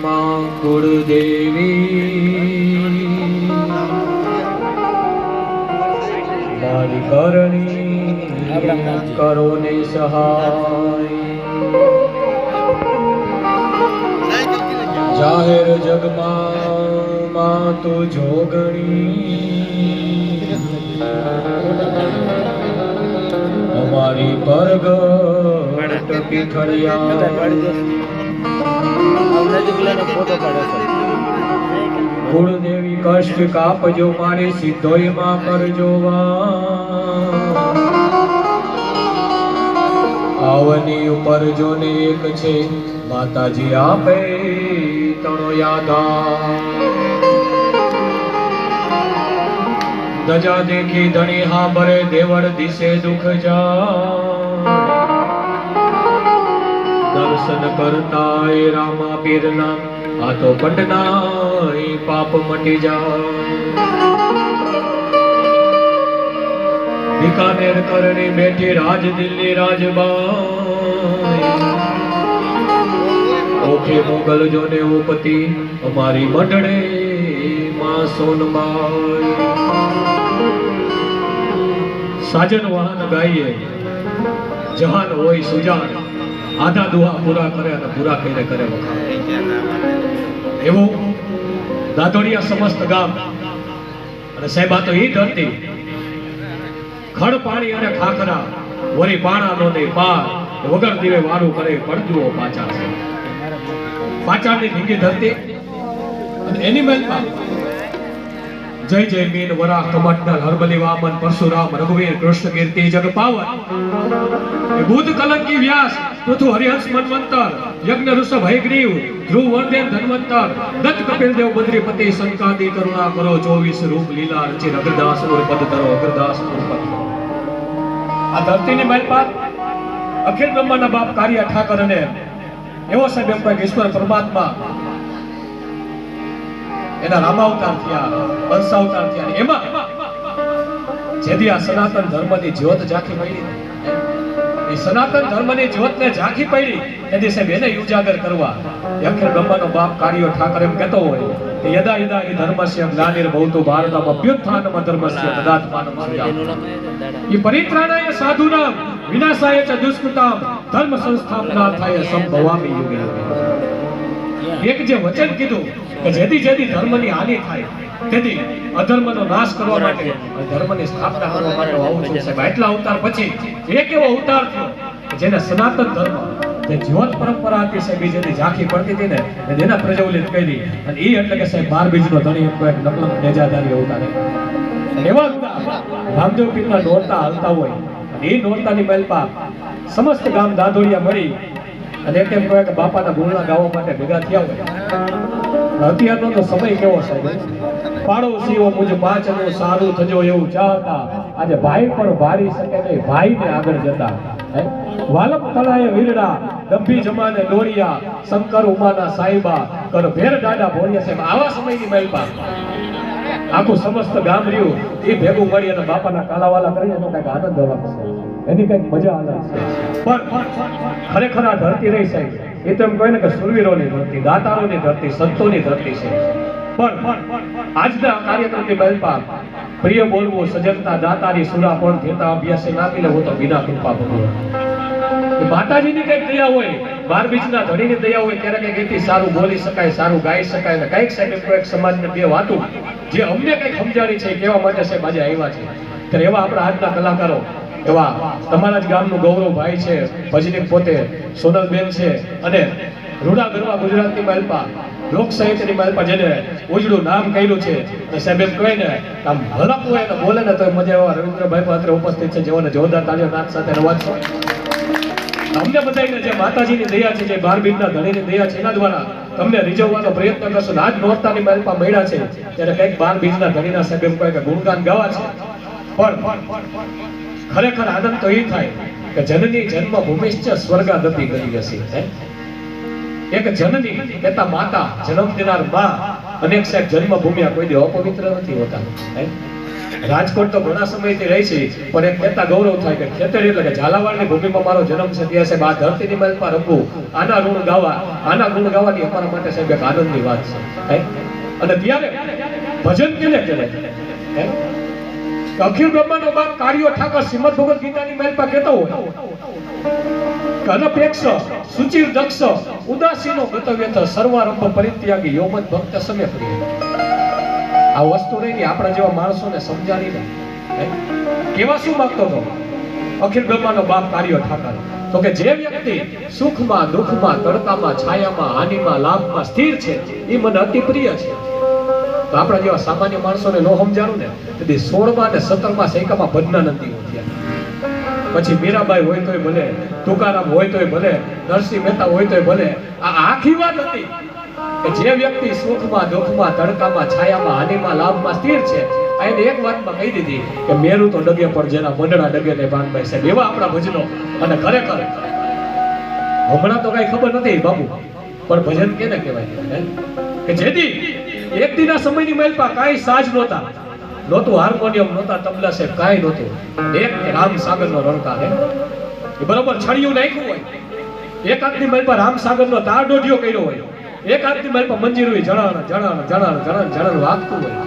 માં કુળદેવી મારી કરણી કરો ને સહાય જાહેર જગમાં માં તું જોગણી અમારી પરગટ પીઠળિયા કુળદેવી કષ્ટ કાપજો મારી સિદ્ધોય માં કરજો આવની ઉપર જો ને એક છે માતાજી આપે તણો યાદા દજા દેખી ધણી હા ભરે દેવળ દિશે દુઃખ જા દર્શન કરતા એ રામા પીરના આ તો પટના પાપ મટી જા બિકાનેર કરણી બેઠી રાજ દિલ્હી રાજબાઈ ઓખે મોગલ જોને ઉપતિ અમારી મંડળે માં સોનબાઈ સાજન વાહન ગાઈએ જહાન હોય સુજાન આધા દુઆ પૂરા કરે અને પૂરા કરીને કરે વખાણ એવું દાદોડિયા સમસ્ત ગામ અને સાહેબા તો ઈ ધરતી ખડ પાણી અને ખાખરા વરી પાણા નો દે પાર વગર દીવે વારું કરે પડજુઓ પાછા છે પાછાની ભીંગી ધરતી અને એની મહેલમાં જય જય મીન વરા કમટનલ હરબલી વામન પરશુરામ રઘુવીર કૃષ્ણ કીર્તિ જગ પાવન એ બુદ્ધ કલંકી વ્યાસ પૃથુ હરિહંસ મન્વંતર યજ્ઞ ઋષભ હયગ્રીવ ધ્રુવ વર્ધન ધન્વંતર દત્ત કપિલ દેવ બદ્રીપતિ સંકાદી કરુણા કરો 24 રૂપ લીલા રચી અગ્રદાસ નું પદ ધરો અગ્રદાસ નું પદ આ ધરતીની મહેલ પર અખિલ બ્રહ્માંડના બાપ કાર્ય ઠાકર અને એવો સાહેબ એમ કોઈ ઈશ્વર પરમાત્મા એના રામાવતાર થયા વંશાવતાર થયા એમાં જેથી આ સનાતન ધર્મની જ્યોત ઝાંખી પડી એ સનાતન ધર્મની જ્યોતને ઝાંખી પડી તેથી સાહેબ એને ઉજાગર કરવા અખિલ બ્રહ્માંડનો બાપ કાર્ય ઠાકર એમ કહેતો હોય કે યદા યદા હિ ધર્મસ્ય ગ્લાનિર્ભવતો ભારતમ અભ્યુત્થાનમ અધર્મસ્ય તદાત્માનમ ઈ પરિત્રાણાય સાધુનામ વિનાશાય ચ દુષ્કૃતામ ધર્મ સંસ્થાપનાર્થાય સંભવામિ યુગે એક જે વચન કીધું કે જેથી જેથી ધર્મની હાનિ થાય તેથી અધર્મનો નાશ કરવા માટે ધર્મની સ્થાપના કરવા માટે આવું છું સાહેબ એટલા અવતાર પછી એક એવો અવતાર થયો જેને સનાતન ધર્મ જે જ્યોત પરંપરા હતી સાહેબ જેની ઝાંખી પડતી હતી ને એના પ્રજ્વલિત કરી અને એ એટલે કે સાહેબ 12 બીજનો ધણી એક નકલમ નેજાદારી અવતાર એવા રામદેવ પીરના નોરતા હાલતા હોય અને એ નોરતાની મહેલમાં સમસ્ત ગામ દાદોડિયા મળી અને એમ કહે કે બાપાના ગુણના ગાવા માટે ભેગા થયા હોય અત્યારનો તો સમય કેવો સાહેબ પાડોશીઓ મુજ પાછળનું સારું થજો એવું ચાહતા આજે ભાઈ પણ ભારી શકે નહીં ભાઈને આગળ જતા વાલમ તળાએ વીરડા ગંભી જમાને દોરિયા શંકર ઉમાના સાઈબા કર ભેર દાડા ભોળિયા સાહેબ આવા સમયની મહેલમાં આખું સમસ્ત ગામ રહ્યું એ ભેગું મળી અને બાપાના કાલાવાલા કરીને તો કઈક આનંદ આવશે એની કઈક મજા અલગ છે પણ ખરેખર આ ધરતી રહી સાહેબ એ તો એમ કહે ને કે સુરવીરોની ધરતી દાતારોની ધરતી સંતોની ધરતી છે પણ આજના કાર્યક્રમની મહેલમાં પ્રિય બોલવું સજગતા દાતારી સુરા પણ થેતા અભ્યાસે ના મિલે હો તો વિના કૃપા ભગવાન માતાજીની કઈક દયા હોય 12 બીજના ધણીની દયા હોય ત્યારે કઈક એથી સારું બોલી શકાય સારું ગાઈ શકાય ને કઈક સાહેબ એક સમાજને બે વાતો જે અમને કઈક સમજાણી છે કેવા માટે સાહેબ આજે આવ્યા છે ત્યારે એવા આપણા આજના કલાકારો એવા તમારા જ ગામનું ગૌરવ ભાઈ છે ભજની પોતે સોનલબેન છે અને રૂડા ગરવા ગુજરાતની મહેલમાં લોક સાહિત્યની મહેલમાં જેને ઉજળું નામ કર્યું છે અને સાહેબ એમ કહે ને આમ ભલક હોય ને બોલે ને તો મજા આવે રવિન્દ્રભાઈ પાત્ર ઉપસ્થિત છે જેઓને જોરદાર તાળીઓ નાદ સાથે રવાજ છે અમને બધાને જે માતાજીની દયા છે જે 12 બીજના ધણીની દયા છે એના દ્વારા તમને રીઝવવાનો પ્રયત્ન કરશો આજ નોરતાની મહેલમાં મળ્યા છે ત્યારે કંઈક 12 બીજના ધણીના સાહેબ એમ કહે કે ગુણગાન ગાવા છે પણ ખરેખર આનંદ તો એ થાય કે જનની જન્મભૂમિશ્ચ સ્વર્ગાદપી કરી હશે એક જનની કહેતા માતા જન્મ દેનાર માં અનેક સાહેબ જન્મભૂમિ કોઈ દી અપવિત્ર નથી હોતા રાજકોટ તો ઘણા સમયથી રહી છે, પણ એક કહેતા ગૌરવ થાય કે ખેતર એટલે કે ઝાલાવાડની ભૂમિમાં મારો જન્મ છે, ત્યાં સાહેબ આ ધરતીની મહેલ પર રમવું, આના ગુણ ગાવાની અમારા માટે સાહેબ એક આનંદની વાત છે. અને ત્યારે ભજન કેને કહેવાય? અખિલ બ્રહ્માંડનો બાપ કાળિયો ઠાકર શ્રીમદ ભગવદ ગીતાની મહેલ પર કહેતો હોય, અનપેક્ષ સુચિર દક્ષ ઉદાસીનો ગતવ્યથ સર્વારંભ પરિત્યાગી યોમદ ભક્ત સમે પ્રિય. આ વસ્તુ નહીં આપણા જેવા માણસોને સમજાવી ને કેવા શું માંગતો હતો અખિલ બ્રહ્માંડનો બાપ કાળિયો ઠાકર? તો કે જે વ્યક્તિ સુખમાં દુઃખમાં તડકામાં છાયામાં હાનિમાં લાભમાં સ્થિર છે એ મને અતિ પ્રિય છે. તો આપણા જેવા સામાન્ય માણસોને નો સમજાણું ને તેથી 16માં અને 17માં સૈકામાં ભજનાનંદી થયા. પછી મીરાબાઈ હોય તોય ભલે, તુકારામ હોય તોય ભલે, નરસિંહ મહેતા હોય તોય ભલે. આ આખી વાત હતી કે જે વ્યક્તિ સુખમાં દુઃખમાં તડકામાં છાયામાં હાનિમાં લાભમાં સ્થિર છે, એને એક વાતમાં કહી દીધી કે મેરું તો ડગે પણ જેના મંડળા ડગે ને ભાનભાઈ સાહેબ એવા આપણા ભજનો. અને ખરેખર હમણાં તો કઈ ખબર નથી બાબુ, પણ ભજન કેને કહેવાય કે જેથી એક દિના સમયની મહેલ પર કાંઈ સાજ નહોતું હાર્મોનિયમ નહોતા, તબલા સાહેબ કાંઈ નહોતું. એક રામ સાગરનો રણકાર હે એ બરોબર છડિયું નાખ્યું હોય, એક હાથની મહેલ પર રામ સાગરનો તાર દોઢિયો કર્યો હોય, એક હાથની મહેલ પર મંજીરું જણાણ જણાણ જણાણ જણાણ જણાણ વાગતું હોય,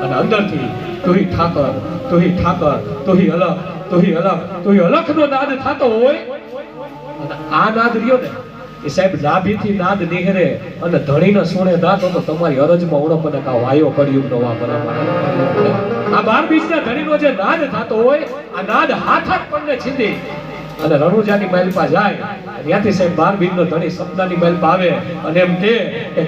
અને અંદરથી તુહી ઠાકર તુહી ઠાકર તુહી અલગ તુહી અલગ તુહી અલગનો નાદ થતો હોય. અને આ નાદ રહ્યો ને એ સાહેબ લાભીથી નાદ નીહરે અને ધણીને સોણે દાતો તો તમારી અરજમાં ઉણપ અને કા વાયો કળિયુગનો વાપરવા. આ 12 બીજના ધણીનો જે નાદ થતો હોય, આ નાદ હાથ પગને છીંદી અને રણુજાની મહેલ પર જાય, ત્યાંથી સાહેબ 12 બીજનો ધણી સપનાની મહેલ પર આવે અને એમ કે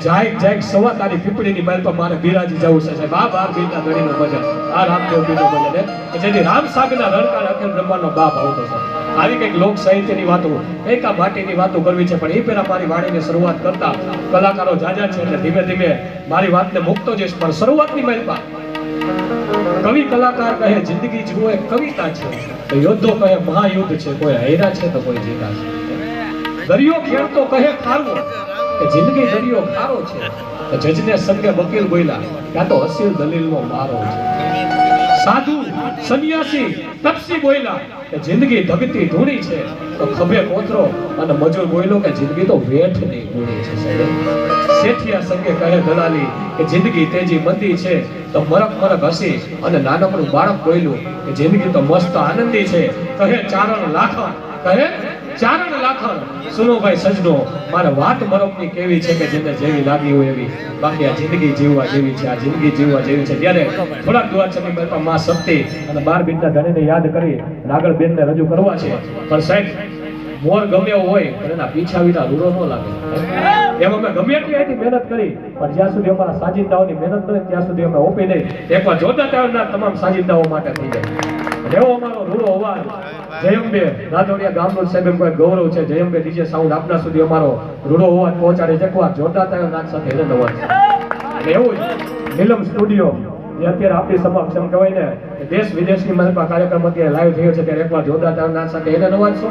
જાય સવા તારી પીપળીની મહેલ પર મારે બિરાજી જવું છે સાહેબ. આ 12 બીજના ધણીનો ભજન, આ રામદેવ બીનો ભજન કે જેથી રામ સાગરના રણકાર અખિલ બ્રહ્માંડનો બાપ આવતો છે. આવી કંઈક લોક સાહિત્યની વાતો, એકા માટીની વાતો કરવી છે, પણ એ પહેલા મારી વાણીની શરૂઆત કરતા કલાકારો જાજા છે એટલે ધીમે ધીમે મારી વાતને મૂકતો જઈશ. પણ શરૂઆતની મહેલ પર કવિ કલાકાર કહે જિંદગી જુઓ એક કવિતા છે, તો યોદ્ધો કહે મહાયુદ્ધ છે, કોઈ હૈરા છે તો કોઈ જીતા છે. દરિયો ખેડતો કહે ખારો કે જિંદગી દરિયો ખારો છે, તો જજને સંગે વકીલ બોલ્યા ત્યાં તો અસીલ દલીલનો મારો છે. સાધુ સંન્યાસી તપસી બોલ્યા કે જિંદગી ધગતી ધૂણી છે, તો ખભે કોથરો અને મજૂર બોલ્યો કે જિંદગી તો વેઠની ગૂણી છે. શેઠિયા સંગે કહે દલાલી કે જિંદગી તેજી મંદી છે, તો મરક હસી અને નાનકડું બાળક બોલ્યું કે જિંદગી તો મસ્ત આનંદી છે. કહે ચારણ લાખણ સુનો ભાઈ સજનો, મારે વાત મરમની કેવી છે કે જેને જેવી લાગી હોય એવી, બાકી આ જિંદગી જીવવા જેવી છે, આ જિંદગી જીવવા જેવી છે. ત્યારે થોડાક દ્વારચંદી મહેલ માં શક્તિ અને 12 બીજના ધણીને યાદ કરી આગળ બેનને રજૂ કરવા છે. પણ સાહેબ મોર ગમે એવો હોય પણ એના પીછા વિના રૂડો ન લાગે. એમ અમે ગમે એટલી અહીંથી મહેનત કરી, પણ જ્યાં સુધી અમારા સાજિંદાઓની મહેનત ન હોય ત્યાં સુધી અમે ઓપી નહીં. એકવાર જોરદાર તાળીના તમામ સાજિંદાઓ માટે થઈ જાય. એવો અમારો રૂડો અવાજ જયંબે રાદોડિયા ગામનો સાહેબ એમ કોઈ ગૌરવ છે. જયંબે ડીજે સાઉન્ડ આપના સુધી અમારો રૂડો અવાજ પહોંચાડે છે. એકવાર જોરદાર તાળીના સાથે હિરન અવાજ અને એવું જ નીલમ સ્ટુડિયો જે અત્યારે આપણી સમક્ષ એમ કહેવાય ને દેશ વિદેશની મહેલમાં કાર્યક્રમ અત્યારે લાઈવ થયો છે, ત્યારે એકવાર જોરદાર તાળીના સાથે હિરન અવાજ છો.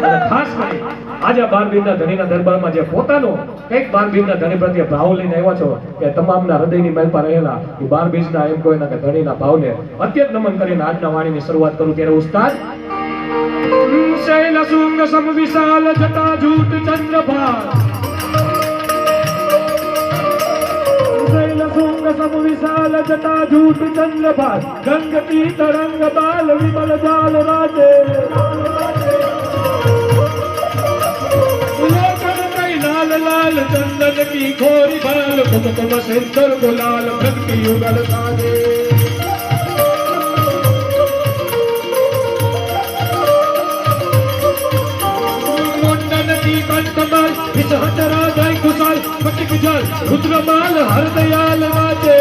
અને ખાસ કરી આજે 12 બીજના ધણીના દરબારમાં જે પોતાનો કંઈક 12 બીજના ધણી પ્રત્યે ભાવ લઈને આવ્યા છો, કે તમામના હૃદયની મહેલ પર રહેલા એ 12 બીજના એમ કોઈના કે ધણીના ભાવને અત્યંત નમન કરીને આજના વાણીની શરૂઆત કરું. ત્યારે ઉસ્તાદ શૈલ શુંગ સમ વિશાલ જટા જૂટ ચંદ્રભાર, શૈલ શુંગ સમ વિશાલ જટા જૂટ ચંદ્રભાર, ગંગ કી તરંગ બાલ વિમલ જાલ રાજે, लाल लाल चंदन की खोरी बाल कुमकुम सिंदूर गुलाल भक्ति युगल साजे, मुंडन की कंठमाल इस हटरा जाय खुशाल पटिक जल रुद्रमाल हर दयाल राजे,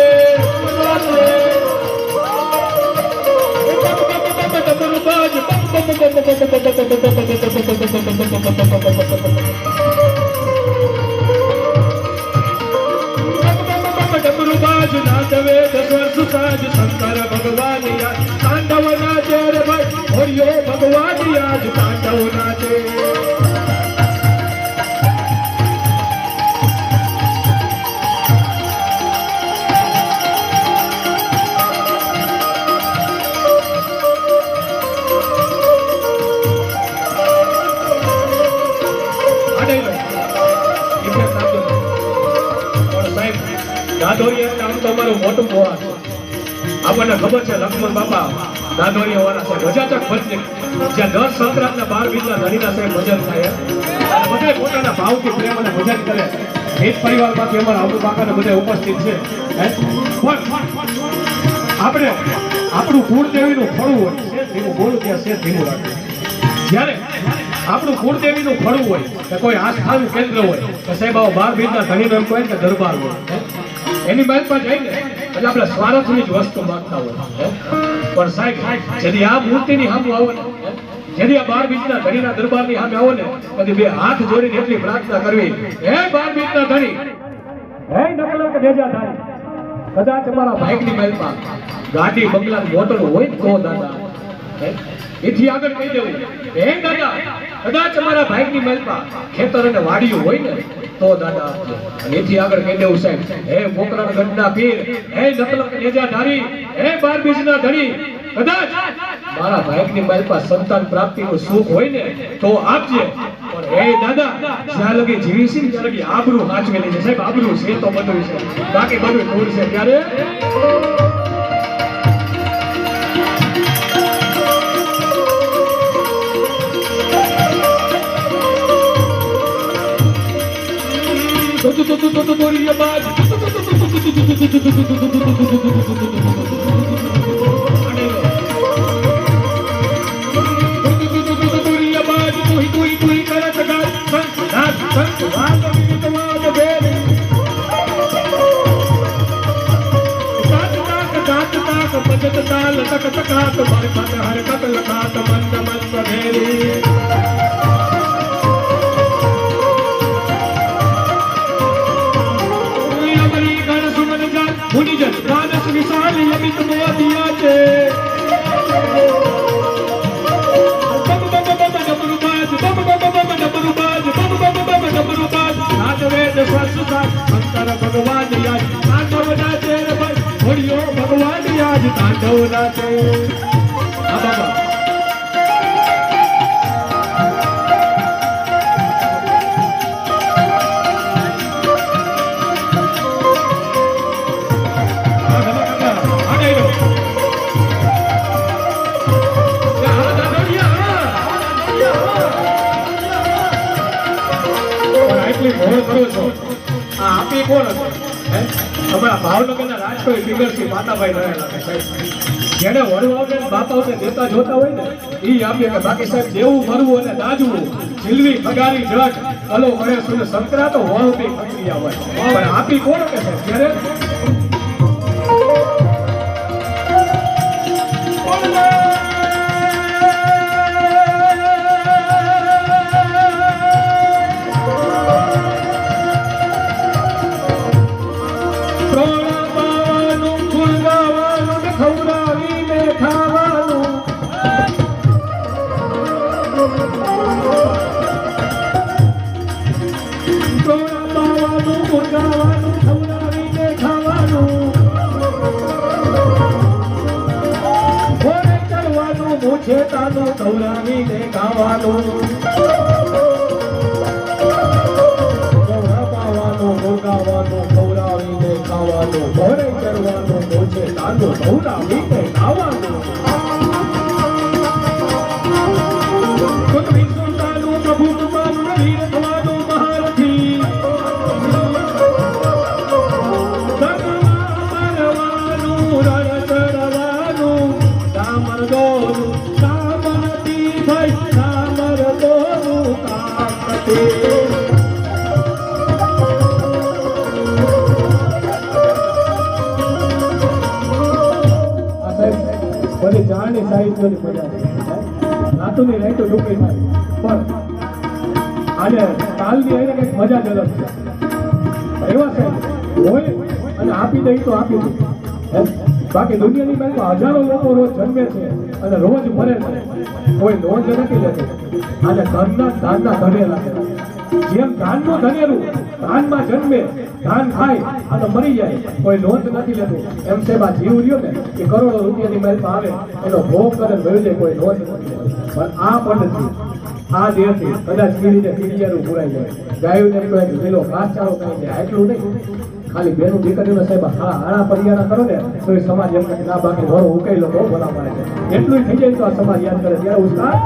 शंकर भगवान आज तांडव नाचे रे भाई, हरियो भगवान आज तांडव नाचे। દાદોરી એટલે આમ તો અમારું મોટું મોવા છે. આપણને ખબર છે લક્ષ્મણ બાપા દાદોરી વાળા છે ગજાચક ભજન જ્યાં દર સંક્રાંતના 12 બીજના ધણીના સાહેબ ભજન થાય અને બધા પોતાના ભાવથી પ્રેમ અને ભજન કરે. એક પરિવારમાંથી અમારા અબુ કાકાને બધા ઉપસ્થિત છે. આપણે આપણું કુળદેવીનું ફળું હોય છે ધીમું બોલું ત્યાં છે ધીમું રાખે. જ્યારે આપણું કુળદેવીનું ફળું હોય કે કોઈ આસ્થાનું કેન્દ્ર હોય કે સાહેબ આવો 12 બીજના ધણીનો એમ કહે કે દરબાર હોય એની બાજુમાં જઈને એટલે આપણે સ્વાર્થની જ વસ્તુ માંગતા હોય. પણ સાહેબ જેથી આ મૂર્તિની સામે આવો ને જેથી આ 12 બીજના ધણીના દરબારની સામે આવો ને કદી બે હાથ જોડીને એટલી પ્રાર્થના કરવી હે 12 બીજના ધણી હે નકલંક નેજાધારી કદાચ અમારા ભાઈની મહેલમાં ગાડી બંગલા મોટર હોય તો દાદા એથી આગળ કહી દેવું હે દાદા કદાચ અમારા ભાઈની મહેલમાં ખેતર અને વાડીઓ હોય ને તો દાદા અને એથી આગળ કહી દેવું સાહેબ હે પોકરણ ગઢના પીર હે નકલંક નેજાધારી હે 12 બીજના ધણી કદાચ મારા ભાઈની મહેલમાં સંતાન પ્રાપ્તિનું સુખ હોય ને તો આપજે. પણ હે દાદા જ્યાં લગી જીવી છે ત્યાં લગી આબરૂ સાચવેલી છે સાહેબ. આબરૂ છે તો બધું છે બાકી બધું દૂર છે. ત્યારે ભગવાન યાદ તાંડવ નાચે. આપી કોણ હતો અમારા ભાવનગરના રાજકોટ ફિગરથી માતાભાઈ રહેલા છે સાહેબ. જેને વડવાઓને બાપાઓને દેતા જોતા હોય ને એ આપીએ કે બાકી સાહેબ દેવું મરવું અને દાજવું જીલવી ફગારી જટ અલો કરે સુને સંકરા તો વળતી પ્રક્રિયા હોય. પણ આપી કોણ કે સાહેબ જ્યારે છેતાનું ખવડાવીને ખાવાનું પાવાનું ભોગાવાનું ખવડાવીને ખાવાનું ઘોડે ચરવાનું છેતાનું ખવડાવીને ખાવાનું કુતરી સુલતાનું પ્રભુ કુમારનું વીર થવાનું મહારથી મરવાનું રણ ચરવાનું સામર દોનું બધી જાણની સાઈઝ બધી મજા છે. નાતુની રાઈતો ડૂબી થાય પણ આને તાલની આઈને કંઈક મજા જ અલગ છે. એવા સાહેબ હોય અને આપી દઈ તો આપી દે. બાકી દુનિયાની બાજુ હજારો લોકો રોજ જન્મે છે અને રોજ મરે છે. કોઈ નોંધ નથી લેતું. આને ઘરના ધાનના ધનેલા જેમ ધાનનું ધનેલું ધાનમાં જન્મે ધાન ખાય અને મરી જાય કોઈ નોંધ નથી લેતું. એમ સાહેબ આ જીવ રહ્યો ને એ કરોડો રૂપિયાની મહેલમાં આવે એનો ભોગ કરે મેળવી જાય કોઈ નોંધ નથી લેતું. પણ આ પંડથી આ દેહથી કદાચ પીડીને પીડિયાનું પુરાઈ જાય ગાયોને તો એક લીલો ઘાસચારો કરી જાય એટલું નહીં ખાલી બેનું દીકરીનો સાહેબ હાણા પરિયાણા કરો ને તો એ સમાજ એમ કે ના બાકી ઘરો ઉકેલો બહુ ભલા મળે છે એટલું થઈ જાય તો આ સમાજ યાદ કરે ત્યારે ઉસ્તાદ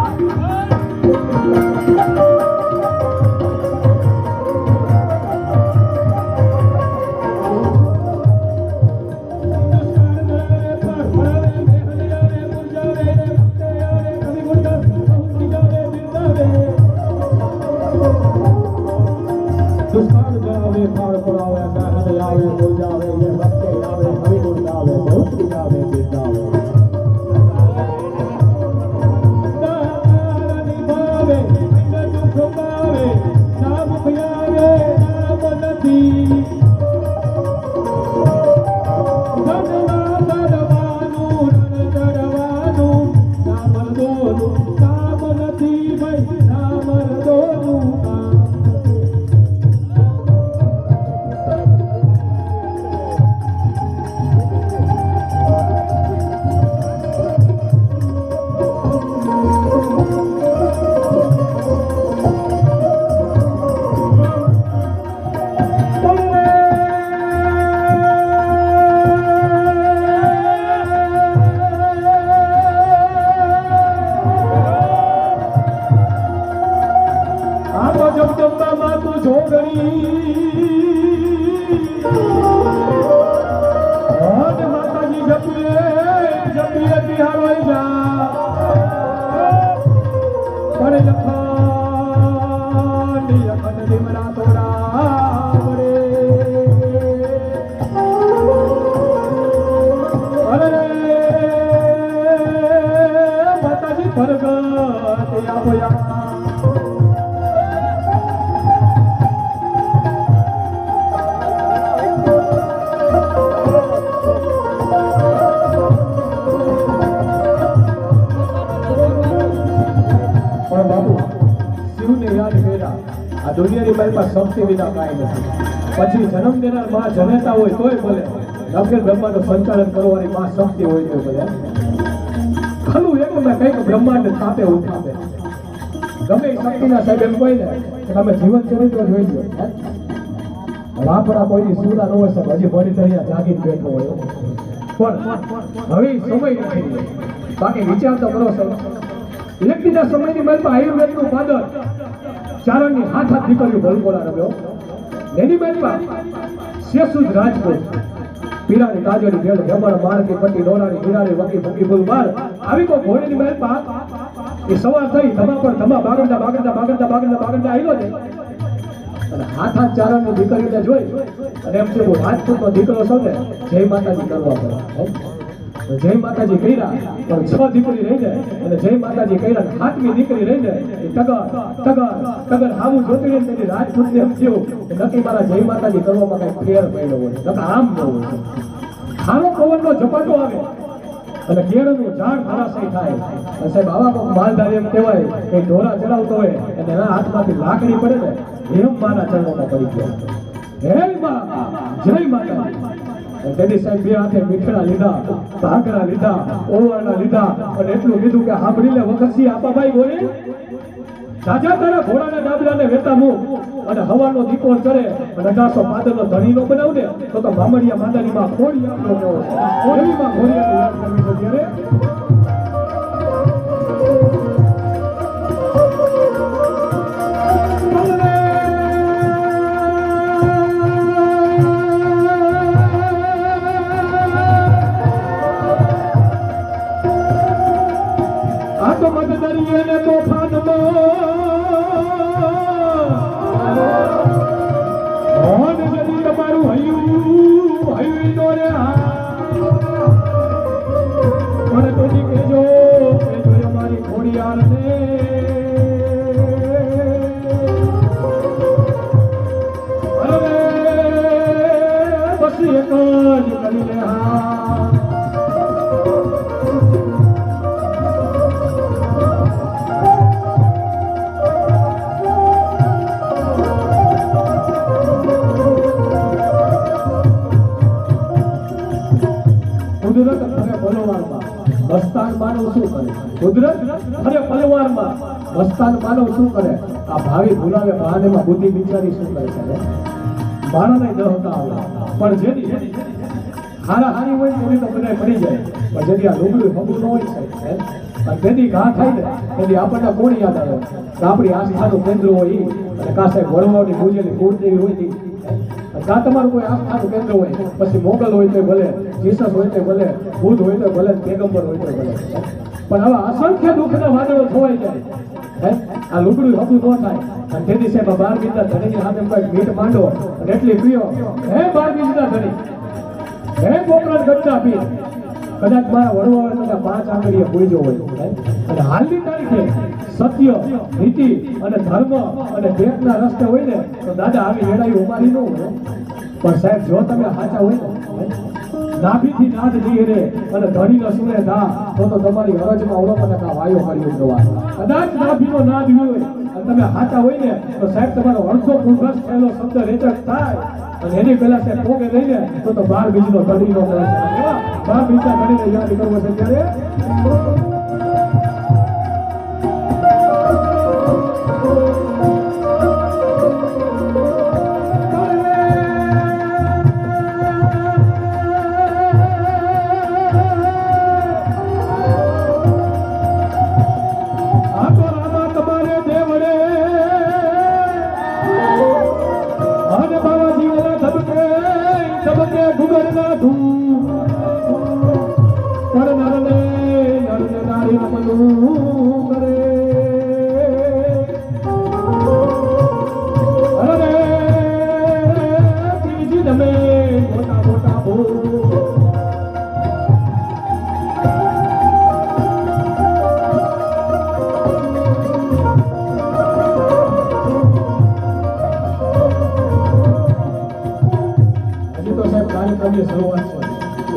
દુનિયાની બાઈમાં શક્તિ વિના કાંઈ નથી પછી જન્મ દેનાર માં જનેતા હોય તોય ભલે નવખેર બ્રહ્માંડનું સંચાલન કરવાની માં શક્તિ હોય તો ભલે ખાલું એક મેં કંઈક બ્રહ્માંડ થાપે ઉઠાપે ગમે એ શક્તિના સાહેબ એમ કોઈ ને કે તમે જીવન ચરિત્ર જોઈ લો વાપરા કોઈની સુરા ન હોય સાહેબ હજી ભરી તરિયા જાગીને બેઠો હોય પણ હવે સમય નથી બાકી વિચાર તો કરો સાહેબ એક બીજા સમયની બાઈમાં આયુર્વેદનું પાદર ચારણની હાથ દીકરીઓ ભલકોલા રમ્યો એની બેનમાં શેષુદ રાજકોટ પીરાની કાજળી ભેળ હેમળ માળકી પટ્ટી ડોરાની હીરાની વકી ભૂકી ભૂલ માર આવી કોઈ ઘોડીની બેનમાં એ સવાર થઈ ધમા પર ધમા બાગડતા બાગડતા બાગડતા બાગડતા બાગડતા આવ્યો છે અને હાથ ચારણની દીકરીને જોઈ અને એમ છે હું રાજપૂતનો દીકરો છો ને જય માતાજી કરવા પડે જય માતાજી કર્યા પણ 6 દીકરી રહી જાય અને જય માતાજી કર્યા 8મી દીકરી રહી જાય એ ટગર આવું જોતી રહી તેની રાજપૂતને એમ થયું કે નક્કી મારા જય માતાજી કરવામાં કઈ ફેર પડ્યો હોય નકર આમ ન હોય ખારો પવનનો ઝપાટો આવે અને કેળનું ઝાડ ધરાશયી થાય અને સાહેબ આવા કોઈક માલધાર એમ કહેવાય કે ઢોરા ચડાવતો હોય અને એના હાથમાંથી લાકડી પડે ને એમ માના ચરણોમાં પડી ગયો હે માં જય માતાજી તેની સાહેબ બે હાથે મીઠડા લીધા ભાગરા લીધા ઓવરના લીધા અને એટલું કીધું કે સાંભળી લે વખતથી આપા ભાઈ બોલી સાજા તારા ઘોડાના ડાબલાને વેતા મૂક અને હવાનો દીપો ચડે અને 1800 પાદરનો ધણીનો બનાવને તો મામડિયા માંદારીમાં ખોડી આપનો કેવો ખોડીમાં ઘોડિયાને યાદ કરવી છે ત્યારે મસ્તાન માનવ શું કરે આ ભાવિ ભૂલાવે બહાનેમાં બુદ્ધિ બિચારી શું કરે છે મારાને દહતા આવે પણ જેની હારી હોય તેની તો બધાય મળી જાય પણ જેથી આ લુગડું હમું ન હોય સાહેબ અને તેથી ઘા થાય ને તેથી આપણને કોણ યાદ આવે કે આપણી આસ્થાનું કેન્દ્ર હોય ઈ અને કા સાહેબ વડવાઓની પૂજેલી કુળદેવી હોય ઈ કા તમારું કોઈ આસ્થાનું કેન્દ્ર હોય પછી મોગલ હોય તો ભલે જીસસ હોય તો ભલે બુદ્ધ હોય તો ભલે પેગમ્બર હોય તો ભલે પણ આવા અસંખ્ય દુઃખના વાદળો ખોવાઈ જાય આ લુગડું હબું ન થાય અને તેથી સાહેબ 12 બીજના ધણીની સામે કોઈ મીઠ માંડો અને એટલી પીઓ હે 12 બીજના ધણી હે પોકરણ ગઢડા પી કદાચ મારા વડવાઓએ કદાચ 5 આંગળીએ પૂજ્યો હોય અને હાલની તારીખે સત્ય નીતિ અને ધર્મ અને દેશના રસ્તે હોય ને તો દાદા આવી લડાઈ ઉમારી ન હોય પણ સાહેબ જો તમે સાચા હોય ને નાભીથી નાદ નીરે અને ધણીનો સુરે ના તો તમારી હરજમાં ઓળખને કા વાયો કર્યો જવા કદાચ નાભીનો નાદ હોય અને તમે સાચા હોય ને તો સાહેબ તમારો અડધો પૂર્વજ થયેલો શબ્દ રેચક થાય અને એની પહેલા સાહેબ પોગે લઈને તો 12 બીજનો ધણીનો મળે એવા 12 બીજના ધણીને યાદ કરવો છે ત્યારે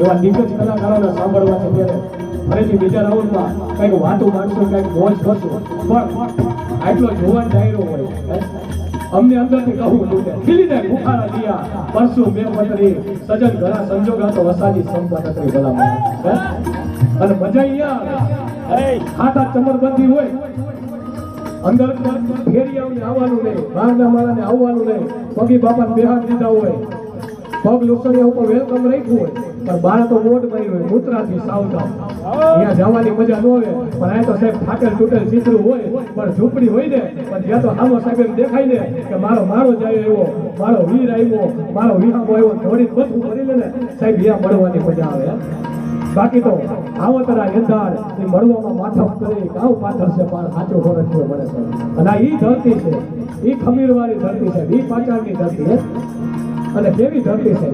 એવા દિગ્ગજ કલાકારોને સાંભળવા છે ત્યારે ફરીથી બીજા રાઉન્ડમાં કંઈક વાતું માનશું કંઈક મોજ કરશું પણ આટલો જોવાન ડાયરો હોય અમને અંદરથી કહું તૂટે ખીલીને બુખારા દિયા પરસું મેં પતરી સજન ઘણા સંજોગા તો વસાજી સંપતરી ભલામાં અને મજા અહીંયા ખાતા ચમરબંધી હોય અંદર ફેરિયાઓને આવવાનું નહીં બારના માળાને આવવાનું નહીં પગી બાપાને બેહાડ દીધા હોય પગ લોસડિયા ઉપર વેલકમ રાખ્યું હોય પણ બાર તો મોટ મારી હોય મૂત્રાથી સાવધાન અહીંયા જવાની મજા ન આવે પણ આ તો સાહેબ ફાટેલ તૂટેલ ચિત્રું હોય પણ ઝૂંપડી હોય ને પણ જ્યાં તો આમો સાહેબ એમ દેખાય ને કે મારો જાય એવો મારો વીર આવ્યો મારો વિહામો આવ્યો જોડી બધું કરી લે ને સાહેબ અહીંયા મળવાની મજા આવે બાકી તો આવતરા યંદાળ એ મળવામાં માથા કરી ગાવ પાથર છે પણ સાચો ખોરજ મળે છે અને આ ઈ ધરતી છે ઈ ખમીરવાળી ધરતી છે ઈ પાચાળની ધરતી છે અને કેવી ધરતી છે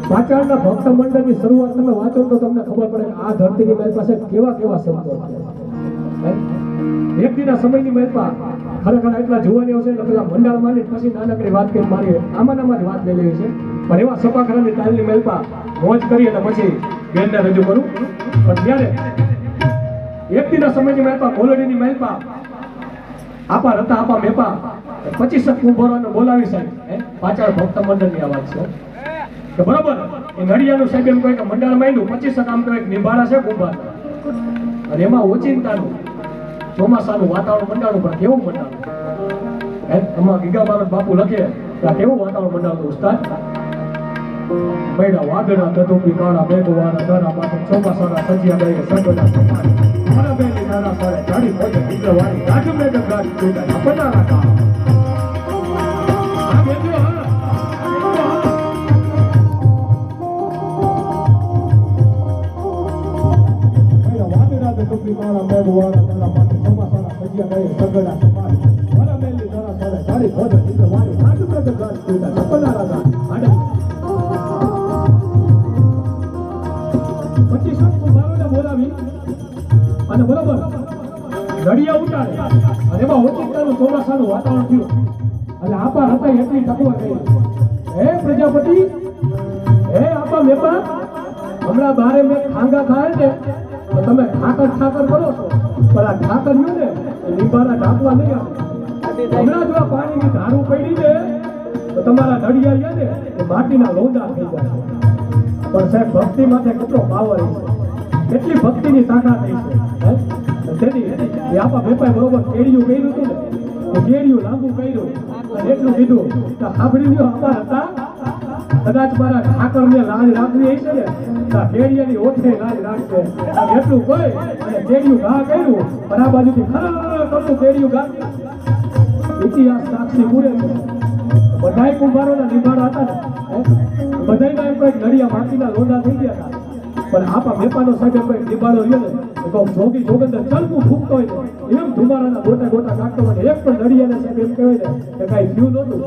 પાચાળના ભક્ત મંડળની શરૂઆત તમે વાંચો તો તમને ખબર પડે કે આ ધરતીની મારી પાસે કેવા સંતો છે વ્યક્તિના સમયની મહેલમાં ખરેખર એટલા જોવાની હશે એટલે પેલા મંડળ માની પછી નાનકડી વાત કરી મારી આમાં જ વાત લઈ લેવી છે પણ એવા સપાખરાની તાલની મહેલમાં મોજ કરી અને પછી બેનને રજૂ કરું પણ ત્યારે વ્યક્તિના સમયની મહેલમાં કોલડીની મહેલમાં આપા રતા આપા મેપા 25 કુંભારોને બોલાવી સાહેબ પાછળ ભક્ત મંડળની આ વાત છે કે બરોબર એ નડિયાનું સાહેબ એમ કહે કે મંડળ માંડ્યું 25 આમ તો એક નિભાડા છે કુંભાર અને એમાં ઓચિંતાનું ચોમાસાનું વાતાવરણ મંડાણું પણ કેવું મંડાણું આમાં ગીગા ભારત બાપુ લખે કે આ કેવું વાતાવરણ મંડાણું ઉસ્તાદ મૈડા વાદળા ધતુપી કાળા મેઘવાળા ધરા માથે ચોમાસાના સજિયા ગઈ સંગના સમાન મારા બેની નાના સારે ગાડી પહોંચે દીકરવાળી ગાજ મેઘ ગાડી જોડા પટારા કા આ બેજો મારા મેઘવાળા ધરા માથે ચોમાસાના સજિયા ગઈ સંગના સમાન મારા બેની નાના સારે ગાડી પહોંચે દીકરવાળી ગાજ મેઘ ગાડી જોડા પટારા કા અને બરોબર ઘડિયા ઉતારે અને એમાં ઓચિંતાનું ચોમાસાનું વાતાવરણ થયું અને આપા હતા એટલી ટકવા ગઈ હે પ્રજાપતિ હે આપા મેપા હમણાં બારે મેં ખાંગા ખાય ને તો તમે ઠાકર કરો છો પણ આ ઠાકર રહ્યું ને લીંબાના ઢાંકવા નહીં આવે હમણાં જો આ પાણીની ધારું પડી ને તો તમારા ઘડિયા રહ્યા ને એ માટીના લોંદા થઈ જાય પણ સાહેબ ભક્તિ માટે કેટલો પાવર છે કેટલી ભક્તિની તાકાત થઈ છે તેથી આપા બેપાએ બરોબર કેડિયું કર્યું હતું ને એ કેડિયું લાંબુ કર્યું અને એટલું કીધું તો સાંભળી લ્યો અમાર હતા કદાચ મારા ઠાકરને લાજ રાખવી હશે ને તો કેડિયાની ઓઠે લાજ રાખશે અને એટલું કોઈ અને કેડિયું ઘા કર્યું અને આ બાજુથી ખરા કરતું કેડિયું ઘા ઇતિહાસ સાક્ષી પૂરે છે બધાય કુંભારોના નિભાડા હતા ને બધાયના એમ કંઈક નડિયા માટીના લોંડા થઈ ગયા હતા પણ આપા વેપાનો સાહેબ કોઈ નિભાડો રહ્યો ને તો જોગી જોગંદર ચલકું ફૂંકતો હોય ને એમ ધુમારાના ગોટા ગોટા કાઢતો હોય ને એક પણ નડિયાને સાહેબ એમ કહેવાય ને કે કાંઈ થયું નહોતું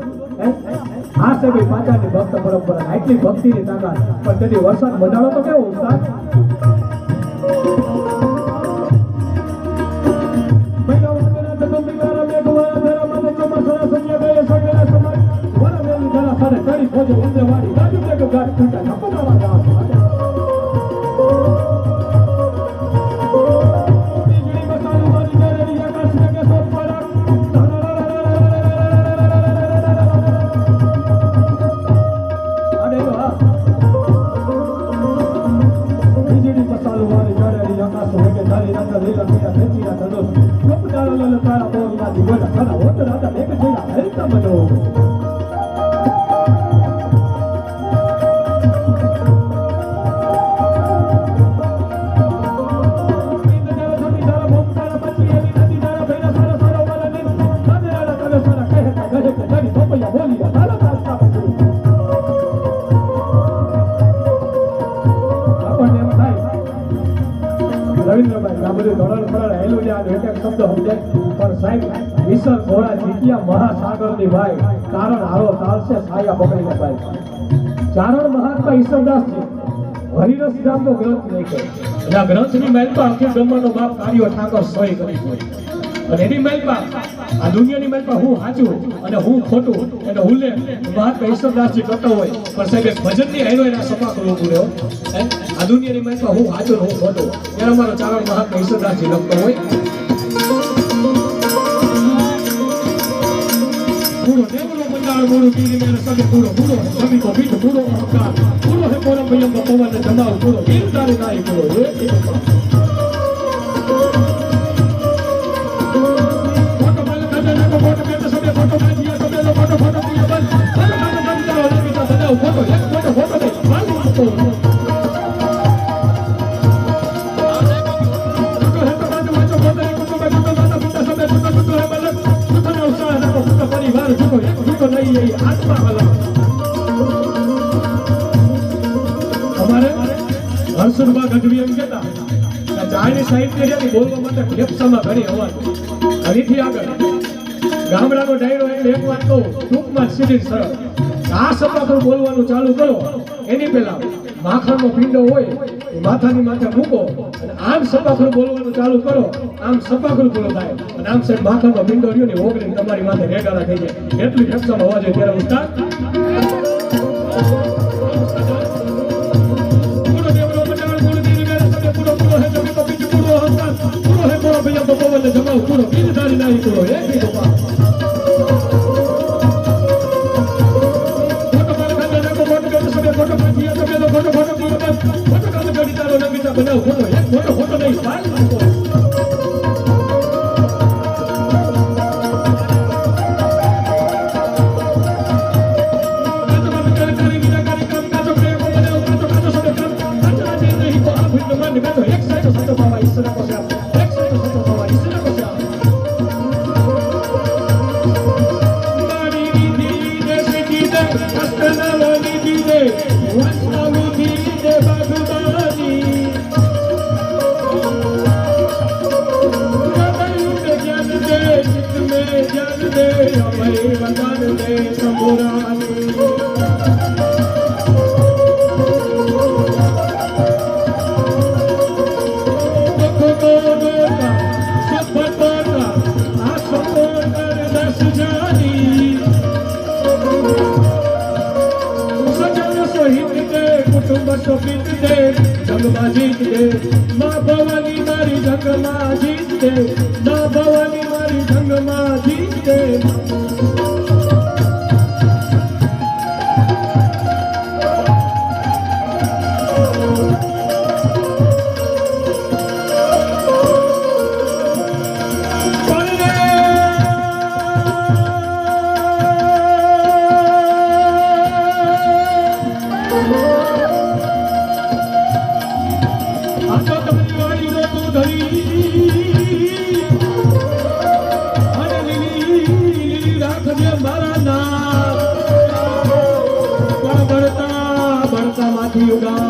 આ સાહેબ પાચાની ભક્ત પરંપરા આટલી ભક્તિની તાકાત પણ તેથી વરસાદ મંડાળો તો કેવો ઉસ્તાદ મહાસાગર ની ભાઈ ચારણ હારો ચાલશે છાયા પકડીને ભાઈ ચારણ મહાત્મા ઈશ્વરદાસ છે હરિરસ નામનો ગ્રંથ લખ્યો અને આ ગ્રંથની મહેલમાં અખિલ બ્રહ્માંડનો બાપ કાર્યો ઠાકોર સોય કરી હોય અને એની મહેલમાં આ દુનિયાની મહેલમાં હું સાચું અને હું ખોટું અને હું લે મહાત્મા ઈશ્વરદાસજી કરતો હોય પણ સાહેબ એક ભજનની હાઈરો એના સપા કરવું રહ્યો આ દુનિયાની મહેલમાં હું સાચું હું ખોટું ત્યારે અમારો ચારણ મહાત્મા ઈશ્વરદાસજી લખતો હોય પૂરો દેવલો મંડાળ મોડું પીરી મેરે સગે પૂરો પૂરો સમી કો પીઠ પૂરો અહંકાર પૂરો હે કોરમ ભયમ પવન જમાવ પૂરો ઈરદારે નાઈ પૂરો એ ફોટો બલ કાજે નાકો ફોટો કેતે સગે ફોટો માજીયા સગે લો ફોટો ફોટો પીયો બલ ફોટો કાજે બંધાઓ લગીતા બનાવ ફોટો એક ફોટો દે મારું ફોટો હર્ષુરબા ગઢવી એમ કહેતા કે જાહેર સાહિત્ય છે બોલવા માટે ફેફસામાં ઘણી અવાજ હરીથી આગળ ગામડાનો ડાયરો એટલે એક વાત કહું ટૂંકમાં સીધી સરળ આ સપાખર બોલવાનું ચાલુ કરો એની પહેલા માખણનો પિંડો હોય એ માથાની માથે મૂકો અને આમ સપાખર બોલવાનું ચાલુ કરો આમ સપાખર બોલો થાય અને આમ સાહેબ માખણનો પિંડો રહ્યો ને ઓગળીને તમારી માથે રેગાળા થઈ જાય એટલી ફેફસામાં અવાજ હોય ત્યારે ઉસ્તાદ જમાવ પૂરો પીર ધારી નાઈ પૂરો એક ગોપા ફોટો પર ખાને નાકો ફોટો કે સબે ફોટો પાછી સબે લો ફોટો ફોટો પીરો બસ ફોટો કાલે ગડી તારો નગીતા બનાવ ફોટો એક ફોટો ફોટો નહીં પાલ નાકો જંગમાં જીત દે મા ભવાની મારી જંગમાં જીત દે મા ભવાની મારી જંગમાં જીત દે નાખી ઉડા